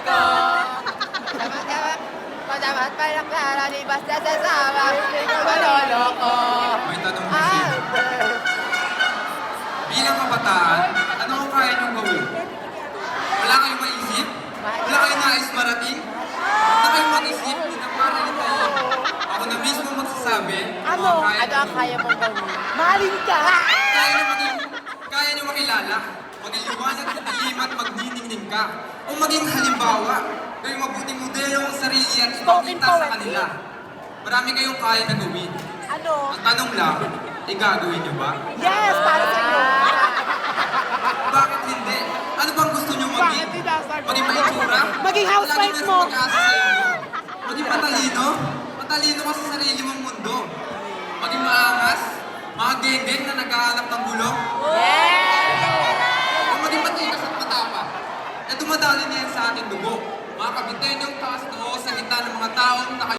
ko. Dapat pala di basta sasama, hindi ko maloloko. May tanong kasi. Bilang kabataan, ano ang kaya niyong gawin? Wala kayong maisip? Wala kayong nais marating? Wala kayong mag-isip? Pinaparaling kayo. Ako na mismo magsasabi, Ano ang kaya mong gawin? Mahalin ka! Kaya niyo makilala, magiliwanag sa dilim at magniningning ka. O maging halimbawa, gawing mabuting modelo ang sarili at ipakita sa kanila. Marami kayong kaya na gawin. Ano? Ang tanong lang, gagawin niyo ba? Yes, para sa iyo. Bakit hindi? Ano bang gusto niyo maging? Maging maitsura? Maging housewife Lagi mo. meron pag-asa sa inyo. Maging matalino? Matalino ka sa sarili mong mundo. Maging maangas? Mga geng-geng na naghahanap ng gulo? O maging matigas at matapa? Na dumadali niyan sa ating dugo. Mga kabitenyo taas noo sa gitna ng mga taong